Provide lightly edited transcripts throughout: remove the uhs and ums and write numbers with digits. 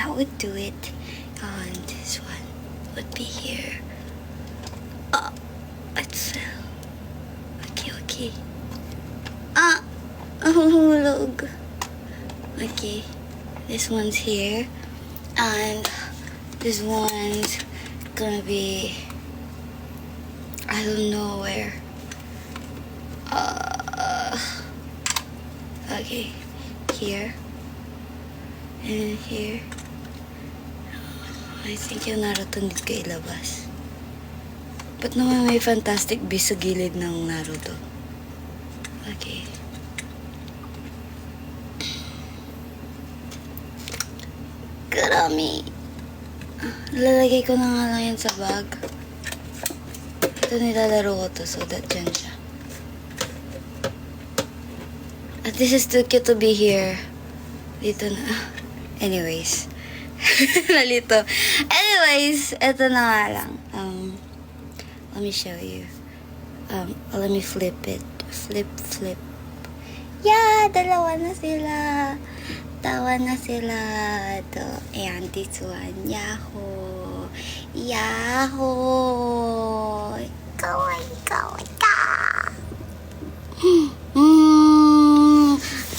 that would do it. And this one would be here. It fell. Okay. Hulog. Okay. This one's here. And this one's gonna be, I don't know where. Okay. Here. And here. I think yung Naruto need ko ilabas. Ba't naman may Fantastic Beasts sa gilid ng Naruto? Okay. Karami. Lalagay ko na nga lang yan sa bag. Ito nilalaro ko to, so that dyan siya. At this is too cute to be here. Dito na. Anyways. Nalito. Anyways, ito na nga lang. Let me show you. Let me flip it. Flip. Yeah, dalawa na sila. Tawa na sila. Ito. Ayan, this one. Yahoo! Kawaii ka!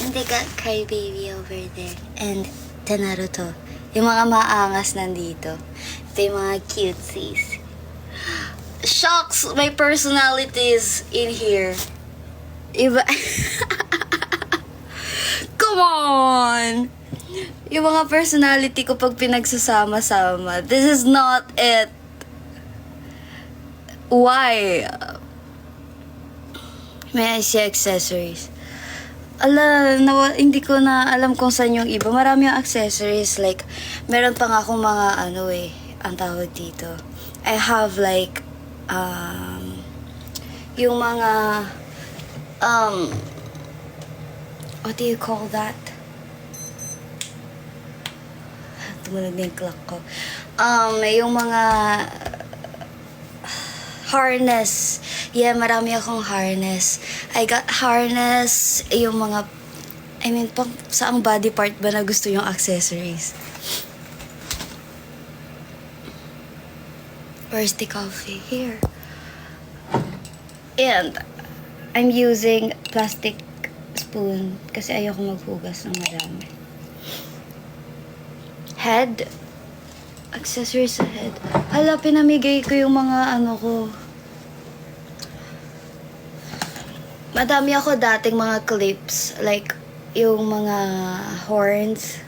And they got Crybaby over there. And the Naruto. Yung mga maangas nandito. Ito yung mga cutesies. Shucks! My personality is in here. Iba. Come on! Yung mga personality ko pag pinagsasama-sama. This is not it. Why? May I see accessories? Hindi ko na alam kung saan yung iba. Marami yung accessories. Like, meron pa nga akong mga ang tawag dito. I have like, yung mga, what do you call that? Tumunog na yung clock ko. Yung mga harness. Yeah, marami akong harness. I got harness, yung mga, pang saang body part ba na gusto yung accessories? Where's the coffee? Here. And I'm using plastic spoon kasi ayoko maghugas ng marami. Head. Accessories sa head. Hala, pinamigay ko yung mga ko. Madami ako dating mga clips. Like, yung mga horns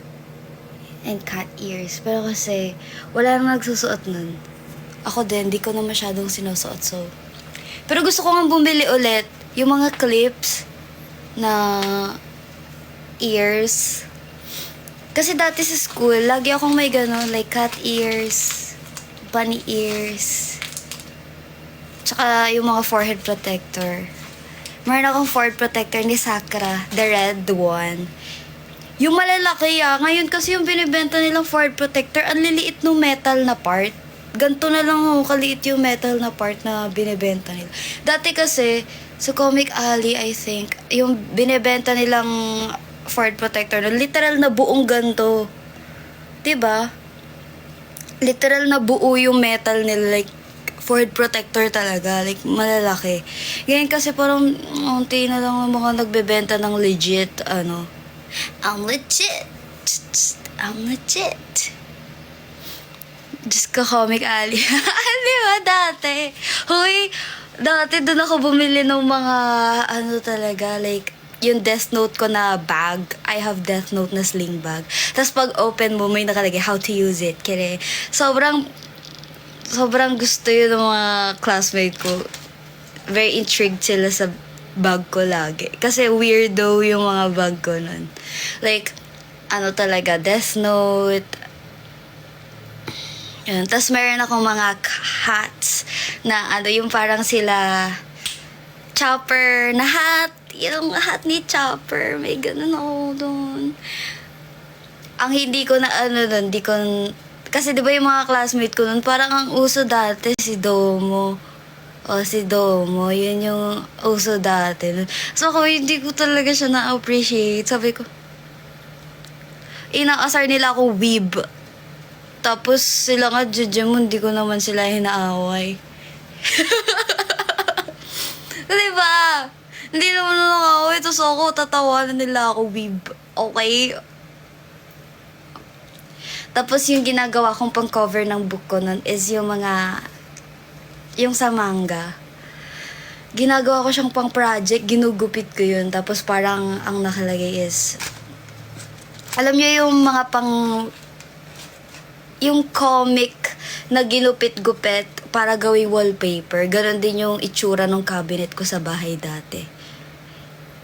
and cat ears. Pero kasi, wala nang nagsusuot nun. Ako din, di ko na masyadong sinusuot. So, pero gusto ko nga bumili ulit yung mga clips na ears. Kasi dati sa school, lagi akong may gano'n, like cat ears, bunny ears, tsaka yung mga forehead protector. Meron akong forehead protector ni Sakura, the red one. Yung malalaki ngayon kasi yung binibenta nilang forehead protector, ang liliit ng metal na part. Ganto na lang kaliit yung metal na part na binibenta nila. Dati kasi, sa Comic Alley, I think, yung binibenta nilang forehead protector na literal na buong ganto. Diba? Literal na buo yung metal nila, like forehead protector talaga, like malalaki. Ganyan kasi parang unti na lang ang mga nagbebenta ng legit, I'm legit. Diyos ko, Comic Alley. Di ba, dati? Hoy, dati doon ako bumili ng mga, talaga, like, yung Death Note ko na bag. I have Death Note na sling bag. Tapos pag open mo, may nakalagay how to use it. Kaya sobrang gusto yun ng mga classmate ko. Very intrigued sila sa bag ko lagi. Kasi weirdo yung mga bag ko nun. Like, talaga, Death Note. Yun. Tapos meron akong mga hats na yung parang sila Chopper na hat. Yung hat ni Chopper. May ganun ako doon. Ang hindi ko na doon, kasi di ba yung mga classmate ko doon, parang ang uso dati si Domo. Si Domo. Yun yung uso dati. So ako, hindi ko talaga siya na-appreciate. Sabi ko, inaasar nila ako weeb. Tapos sila nga, Jejemon, hindi ko naman sila hinaaway. Diba? Hindi naman nakaaway. Tapos ako, tatawanan nila ako, babe. Okay? Tapos yung ginagawa kong pang-cover ng book ko nun is yung mga, yung sa manga. Ginagawa ko siyang pang-project, ginugupit ko yun. Tapos parang ang nakalagay is, alam niyo yung mga pang, yung comic na ginupit-gupit para gawing wallpaper. Ganon din yung itsura ng cabinet ko sa bahay dati.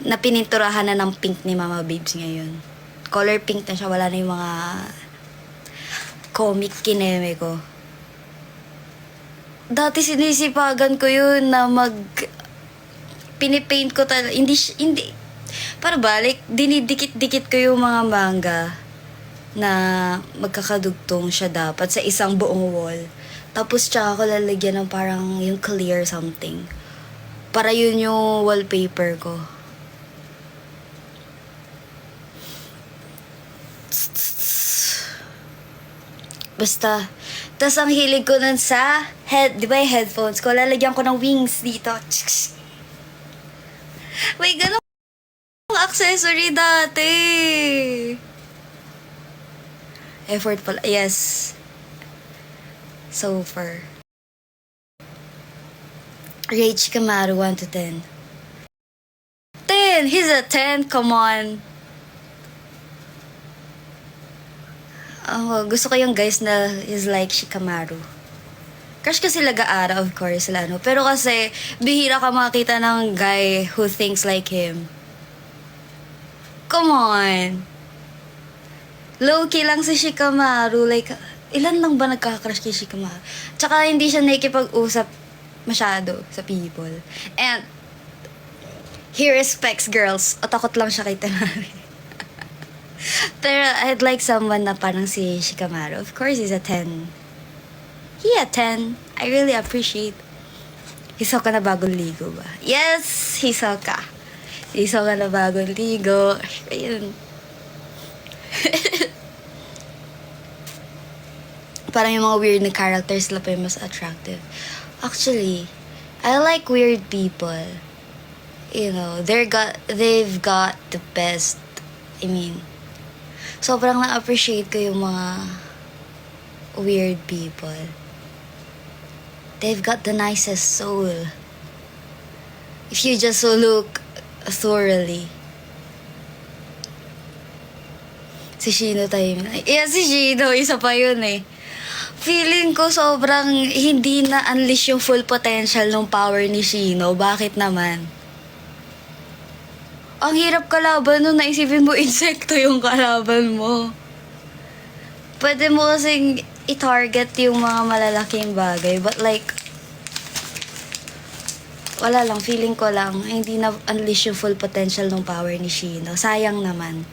Na pininturahan na ng pink ni Mama Babes ngayon. Color pink na siya, wala na yung mga comic kineme ko. Dati sinisipagan ko yun na pinipaint ko talaga. Hindi, para ba, like, dinidikit-dikit ko yung mga manga na magkakadugtong siya dapat sa isang buong wall. Tapos tsaka ko lalagyan ng parang yung clear something. Para yun yung wallpaper ko. Basta. Tapos ang hilig ko nun sa di ba yung headphones ko, lalagyan ko ng wings dito. May ganun accessory dati. Effort pala. Yes. So far. Rage Camaro 1 to 10. 10! He's a 10. Come on. Gusto ko yung guys na is like Shikamaru. Crush kasi Lagaara, of course, sila, no? Pero kasi, bihira ka makita ng guy who thinks like him. Come on. Low-key lang si Shikamaru. Like, ilan lang ba nagkakrush kay Shikamaru? Tsaka hindi siya nakikipag-usap masyado sa people. And, he respects girls. O takot lang siya kay Temari. Pero I'd like someone na parang si Shikamaru. Of course, he's a 10. He a 10. I really appreciate. Hisoka na bagong ligo ba? Yes! Hisoka. Hisoka na bagong ligo. Ayun. Parang yung mga weird na characters sila pa yung mas attractive. Actually, I like weird people. You know, they've got the best. I mean, sobrang na-appreciate ko yung mga weird people. They've got the nicest soul. If you just look thoroughly. Si Shino tayo. Yeah, si Shino. Isa pa yun eh. Feeling ko sobrang hindi na-unleash yung full potential ng power ni Shino. Bakit naman? Ang hirap kalaban nun, naisipin mo, insekto yung kalaban mo. Pwede mo kasing i-target yung mga malalaking bagay. But like, wala lang, feeling ko lang, hindi na-unleash yung full potential ng power ni Shino. Sayang naman.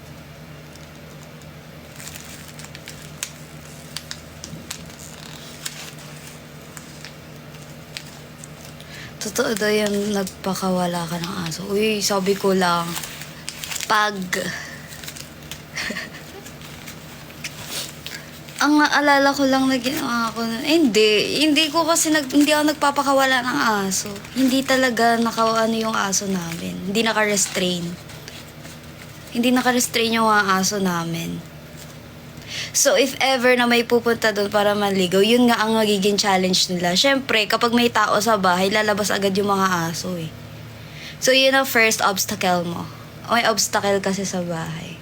Totoo daw yung nagpakawala ka ng aso. Uy, sabi ko lang, pag... Ang naalala ko lang na ginawa ko nun, hindi ko kasi hindi ako nagpapakawala ng aso. Hindi talaga ano yung aso namin. Hindi naka-restrain. Hindi naka-restrain yung mga aso namin. So, if ever na may pupunta doon para manligaw, yun nga ang magiging challenge nila. Siyempre, kapag may tao sa bahay, lalabas agad yung mga aso eh. So, yun ang first obstacle mo. May obstacle kasi sa bahay.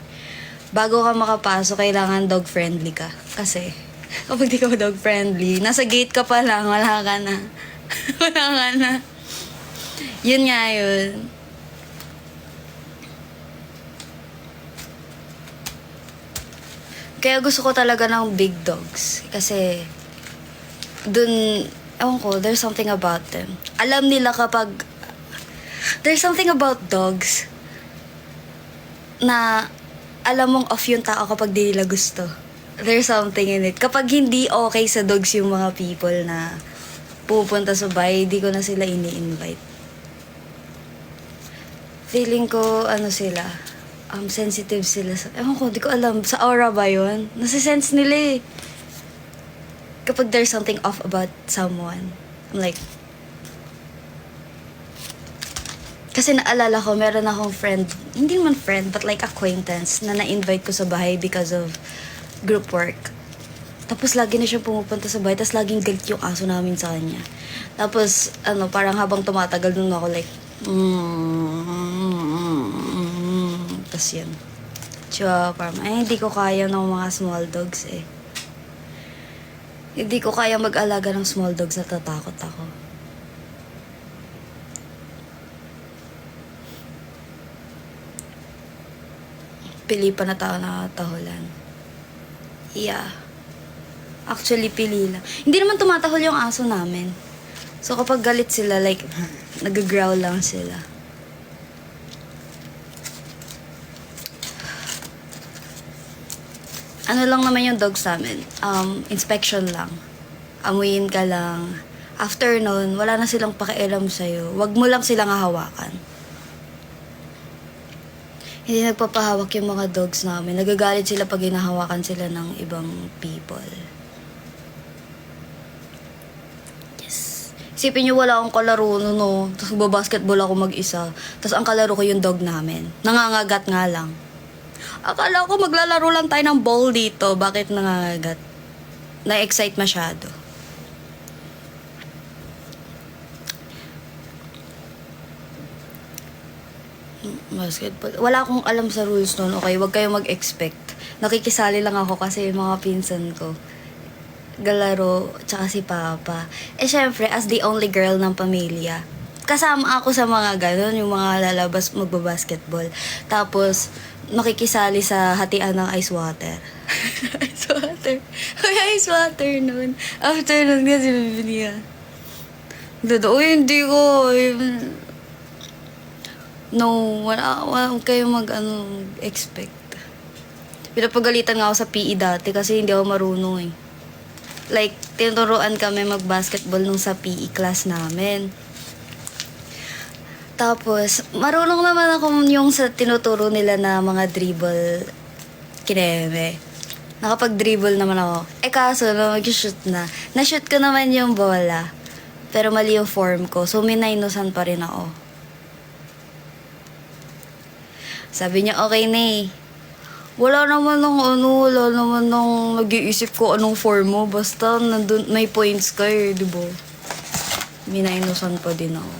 Bago ka makapasok, kailangan dog-friendly ka. Kasi, kapag di ka dog-friendly, nasa gate ka pa lang, wala ka na. Wala ka na. Yun nga yun. Kaya gusto ko talaga ng big dogs. Kasi, ewan ko, there's something about them. Alam nila kapag, there's something about dogs na alam mong off yung tao kapag di nila gusto. There's something in it. Kapag hindi okay sa dogs yung mga people na pupunta sa bahay, di ko na sila ini-invite. Feeling ko, sila, sensitive sila sa... Ewan ko, di ko alam. Sa aura ba yun? Nasisense nila eh. kapag there's something off about someone, I'm like, kasi naalala ko, meron akong friend, hindi naman friend, but like acquaintance, na na-invite ko sa bahay because of group work. Tapos lagi na siya pumupunta sa bahay, tapos laging galit yung aso namin sa kanya. Tapos, parang habang tumatagal nun ako, like, tapos yun. Tsaka, parang, hindi ko kaya ng mga small dogs eh. Hindi ko kaya mag-alaga ng small dogs, natatakot ako. Pili pa na tao na tahulan. Yeah. Actually, pili lang. Hindi naman tumatahol yung aso namin. So, kapag galit sila, like, nag-growl lang sila. Ano lang naman yung dogs namin? Inspection lang. Amuyin ka lang. After nun, wala na silang pakialam sa'yo. Wag mo lang silang hahawakan. Hindi nagpapahawak yung mga dogs namin. Nagagalit sila pag hinahawakan sila ng ibang people. Yes. Isipin nyo, wala akong kalaro no. Tapos babasketball ako mag-isa. Tapos ang kalaro ko yung dog namin. Nangangagat nga lang. Akala ko maglalaro lang tayo ng ball dito. Bakit nangangagat? Na-excite masyado. Basketball. Wala akong alam sa rules nun. Okay, wag kayong mag-expect. Nakikisali lang ako kasi yung mga pinsan ko galaro, tsaka si Papa. Syempre, as the only girl ng pamilya, kasama ako sa mga ganon, yung mga lalabas magbabasketball. Tapos, makikisali sa hatian ng ice water. Ice water. Ice water nun. After nun kasi bibili yan. Hindi ko. No, wala kayo expect. Pinapagalitan nga ako sa PE dati kasi hindi ako marunong eh. Like, tinuruan kami mag-basketball nung sa PE class namin. Tapos, marunong naman ako yung sa tinuturo nila na mga dribble kineme. Nakapag-dribble naman ako. Kaso, mag-shoot na. Na-shoot ko naman yung bola. Pero mali yung form ko. So, minaynosan pa rin ako. Sabi niya, okay na eh. Wala naman nag-iisip ko anong form mo. Basta nandun, may points ka eh, di ba? Minaynosan pa din ako.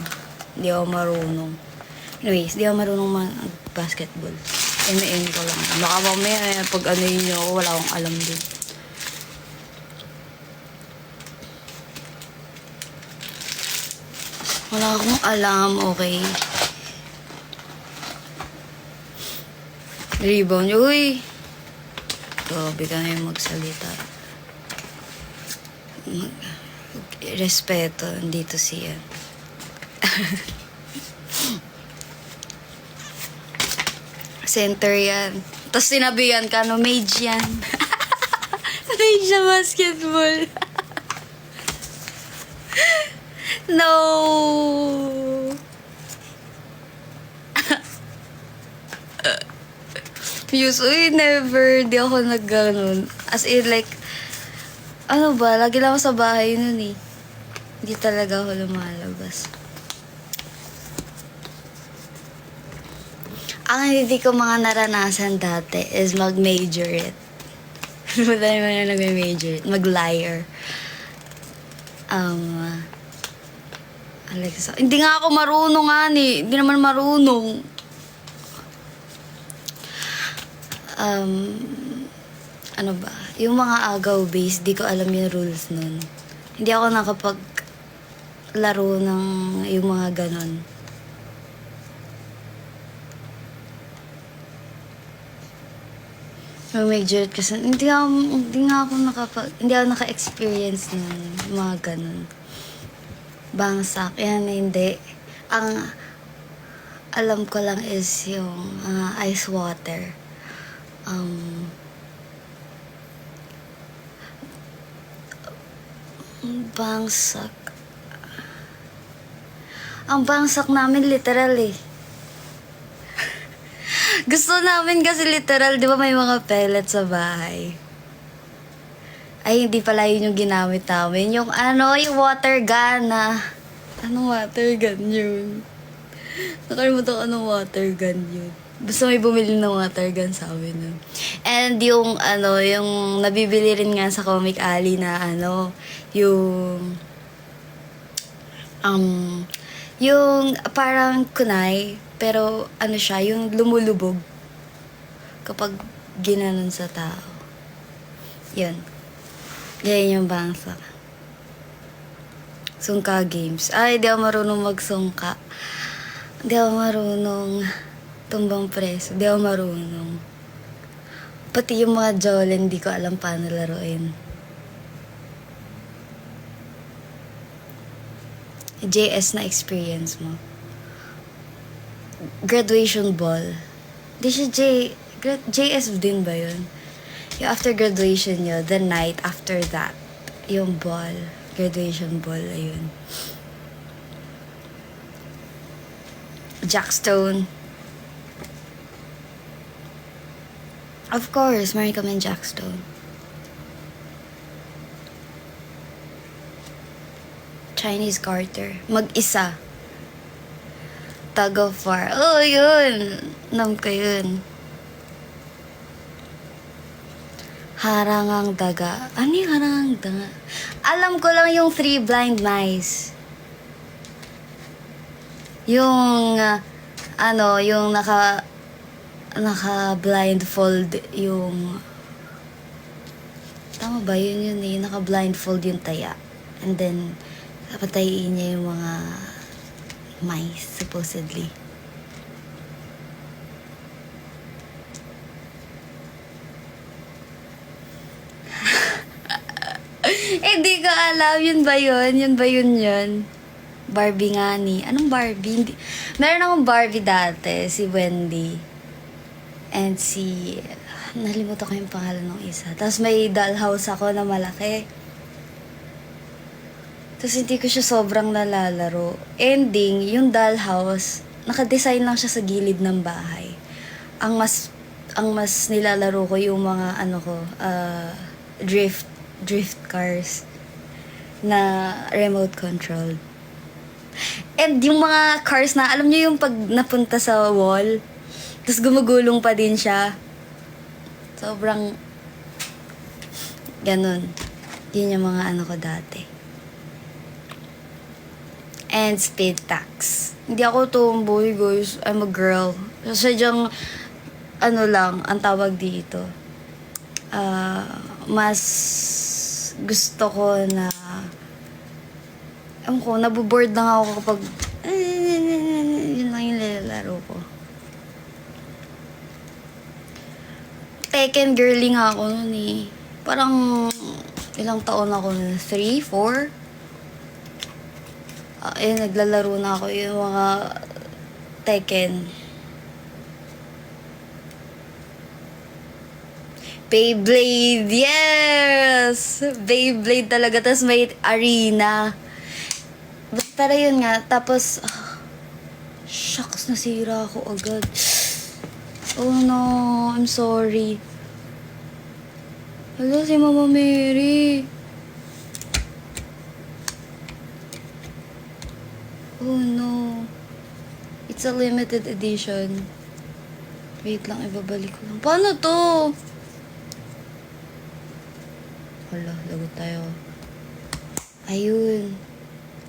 Hindi ako marunong. Anyways, di ako marunong mag-basketball. M ko lang. Baka mamaya, pag ano yun ako, wala akong alam din. Wala akong alam, okay. Rebound. Uy! Grabe ka na yung magsalita. Respeto. Nandito siya. Center yan. Tapos sinabihan ka, no, mage yan. Mage na basketball. No! Uy, never. Di ako nag-ganon. As in, like, ano ba, lagi lang ako sa bahay nun eh. Hindi talaga ako lumalabas. Ang hindi ko mga naranasan dati is mag-majorette. Wala naman na nag-majorette. Mag-liar. Alexa. Hindi nga ako marunong nga ni. Hindi naman marunong. Ano ba? Yung mga agaw-based, di ko alam yung rules nun. Hindi ako nakapaglaro ng yung mga ganon. Yung major kasi, hindi ako naka-experience ng mga ganon. Bangsak, yan, hindi. Ang alam ko lang is yung ice water. Bangsak. Ang bangsak namin literal eh. Gusto namin kasi literal, di ba may mga pellets sa bahay? Ay, hindi pala yun yung ginamit namin. Yung ano, yung water gun na... Anong water gun yun? Nakalimutan ko anong water gun yun. Basta may bumili ng water gun sa amin nun. And yung ano, yung nabibili rin nga sa Comic Alley na ano, yung... yung parang kunay, pero ano siya, yung lumulubog kapag ginanon sa tao. Yun. Ganyan yung bangsa. Sungka games. Ay, di ako marunong magsungka. Di ako marunong tumbang preso. Di ako marunong. Pati yung mga Jolen, di ko alam paano laruin. JS na experience mo. Graduation ball. Di siya JS din ba yun? Yung after graduation nyo, the night after that, yung ball. Graduation ball, ayun. Jackstone. Of course, marami kami Jackstone. Chinese garter. Mag-isa. Tug of war. Oh, yun. Nam ko yun. Harangang daga. Ano yung harangang daga? Alam ko lang yung Three Blind Mice. Yung, ano, yung naka-blindfold yung... Tama ba? Yun eh. Naka-blindfold yung taya. And then, patayin niya yung mga mice, supposedly. Hindi ko alam. Yun ba yun? Yun ba yun? Barbie nga ni. Anong Barbie? Hindi. Meron akong Barbie dati. Si Wendy. And si... Nalimutan ko yung pangalan ng isa. Tapos may dollhouse ako na malaki. Tapos hindi ko siya sobrang nalalaro. Ending, yung dollhouse, nakadesign lang siya sa gilid ng bahay. Ang mas nilalaro ko yung mga drift cars na remote control. And yung mga cars na, alam niyo yung pag napunta sa wall, tapos gumugulong pa din siya. Sobrang ganun. Yun yung mga ko dati. And speed tax. Hindi ako tomboy, guys. I'm a girl. Sadyang, lang, ang tawag dito. Mas gusto ko na, naboboard lang ako kapag, yun lang yung nilalaro ko. Tekken girly nga ako nun eh. Parang, ilang taon ako nun? 3, 4? Naglalaro na ako yung mga Tekken. Beyblade! Yes! Beyblade talaga. Tapos may arena. Pero yun nga. Tapos, shucks, nasira ako agad. Oh no, I'm sorry. Hala, si Mama Mary. Oh no. It's a limited edition. Wait lang, ibabalik ko lang. Paano to? Hala, lagot tayo. Ayun.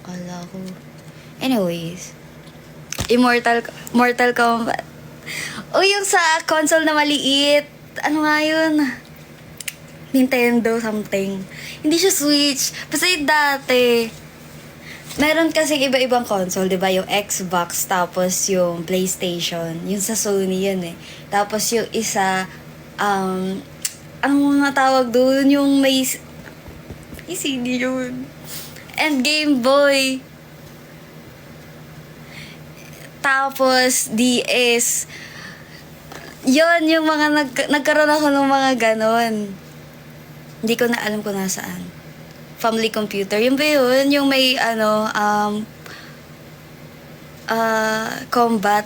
Kala ko. Anyways. Mortal Kombat. Oh, yung sa console na maliit. Ano nga yun? Nintendo something. Hindi siya Switch. Basta yung dati. Meron kasi iba-ibang console, di ba? Yung Xbox, tapos yung PlayStation. Yung sa Sony yun eh. Tapos yung isa, anong mga tawag doon? Yung may CD yun. And Game Boy. Tapos DS. Yun, yung mga nagkaroon ako ng mga ganon. Hindi ko na alam kung nasaan. Family computer. Yung ba yun? Yung may, combat.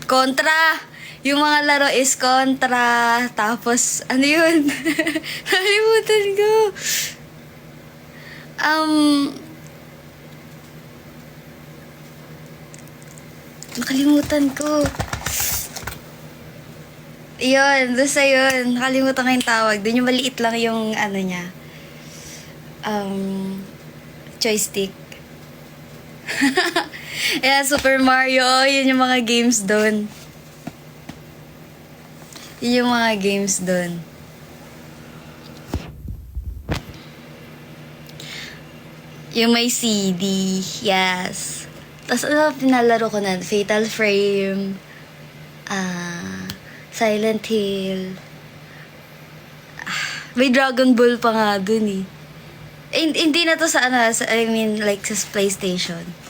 Contra! Yung mga laro is Contra, tapos, ano yun? Nalimutan ko. Um, nakalimutan ko. Yun, basta yun. Nakalimutan ko yung tawag. Doon yung maliit lang yung, ano niya, joystick. Yeah, Super Mario, yun yung mga games doon. Yun yung mga games doon. Yung may CD, yes. Tapos ano, pinalaro ko na, Fatal Frame, Silent Hill. May Dragon Ball pa nga dun eh. Hindi na to sa ano, I mean like sa PlayStation.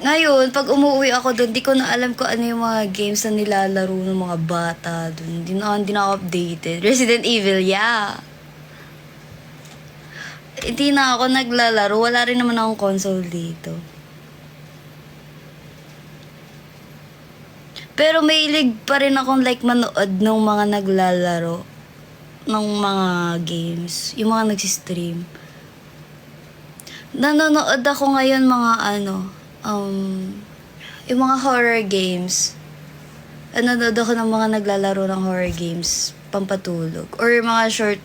Ngayon, pag umuwi ako doon, di ko na alam kung ano yung mga games na nilalaro ng mga bata doon. Hindi na ako updated. Resident Evil, yeah. Hindi na ako naglalaro. Wala rin naman akong console dito. Pero may ilig pa rin akong like manood ng mga naglalaro ng mga games. Yung mga nagsistream. Nanonood ako ngayon mga yung mga horror games. Nanonood ako ng mga naglalaro ng horror games pampatulog. Or mga short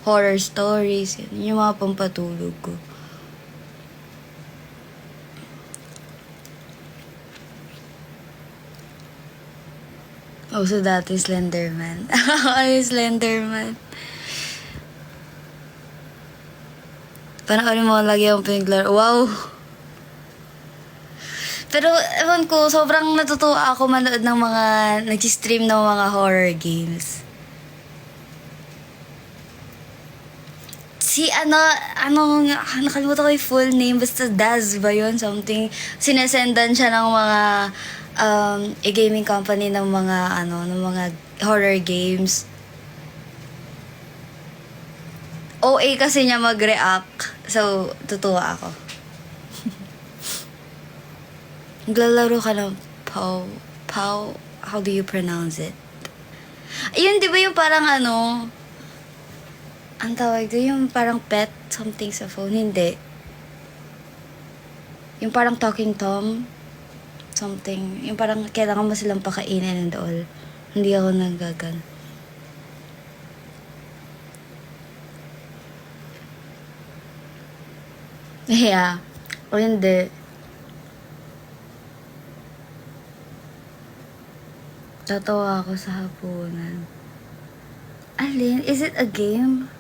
horror stories. Yung mga pampatulog ko. Oh, so dati Slenderman. Ay, Slenderman. Panoorin mo lagi ang pinaglaro. Wow! Pero, ewan ko, sobrang natutuwa ako manood ng mga nag-stream ng mga horror games. Si nakalimutan ko yung full name, basta Daz ba yun? Something, sinesendan siya ng mga, gaming company ng mga, ng mga horror games. OA kasi niya mag-react. So, tutuwa ako. Naglalaro ka ng Pow, how do you pronounce it? Ayun, di ba yung parang ang tawag doon, yung parang pet something sa phone? Hindi. Yung parang talking Tom something. Yung parang kailangan mo silang pakainin and all. Hindi ako nagagan. Yeah. O hindi. Tatawa ako sa hapunan. Alin? Is it a game?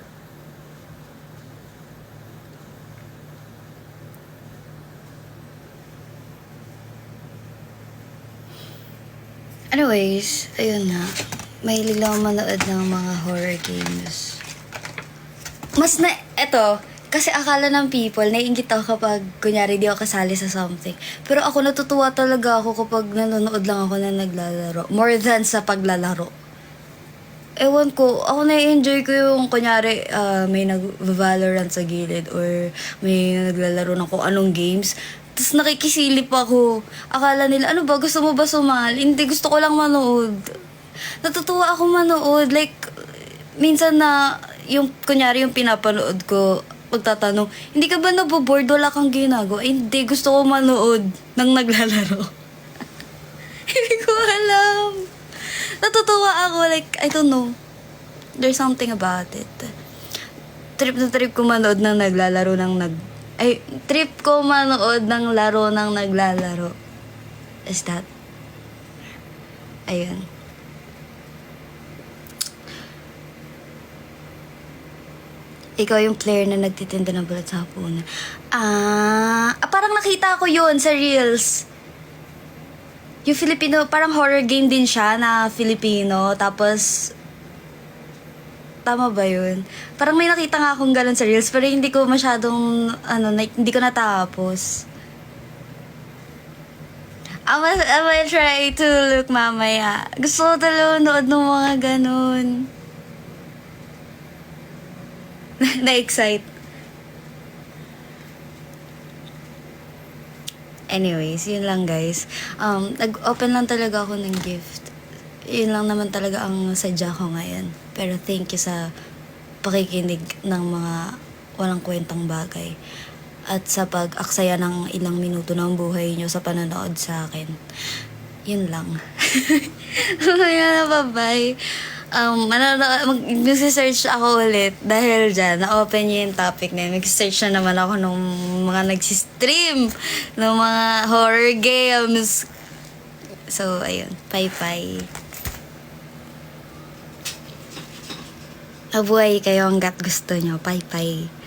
Anyways, ayun na. Mahilig lang manood ng mga horror games. Eto, kasi akala ng people, naiingit ako kapag, kunyari, di ako kasali sa something. Pero ako, natutuwa talaga ako kapag nanonood lang ako na naglalaro. More than sa paglalaro. Ewan ko, ako na-enjoy ko yung, kunyari, may nag-Valorant sa gilid or may naglalaro ng kung anong games. Tapos nakikisilip ako. Akala nila, ano ba, gusto mo ba sumali? Hindi, gusto ko lang manood. Natutuwa ako manood. Like, minsan na, yung, kunyari, yung pinapanood ko, pagtatanong, hindi ka ba naboboard? Wala kang ginagawa? Hindi, gusto ko manood ng naglalaro. Hindi ko alam. Natutuwa ako, like, I don't know. There's something about it. Trip na trip ko manood ng naglalaro trip ko manood ng laro ng naglalaro. Is that? Ayun. Ikaw yung player na nagtitinda ng bulat sa hapunan. Parang nakita ko yun sa Reels. Yung Filipino, parang horror game din siya na Filipino. Tapos, tama ba yun? Parang may nakita nga akong ganun sa Reels, pero hindi ko masyadong, hindi ko natapos. I will try to look mamaya. Gusto ko talaga nood ng mga ganun. Na-excite. Anyways, yun lang guys. Nag-open lang talaga ako ng gift. Yun lang naman talaga ang sadya ko ngayon. Pero thank you sa pakikinig ng mga walang kwentang bagay. At sa pag-aksaya ng ilang minuto ng buhay nyo sa panonood sa akin. Yun lang. Ayan na, bye-bye. Mag-search ako ulit dahil dyan, na-open niya yung topic na yun. Mag-search na naman ako ng mga nagsistream ng mga horror games. So, ayun. Bye-bye. Mabuhay kayo hanggat gusto nyo. Bye-bye.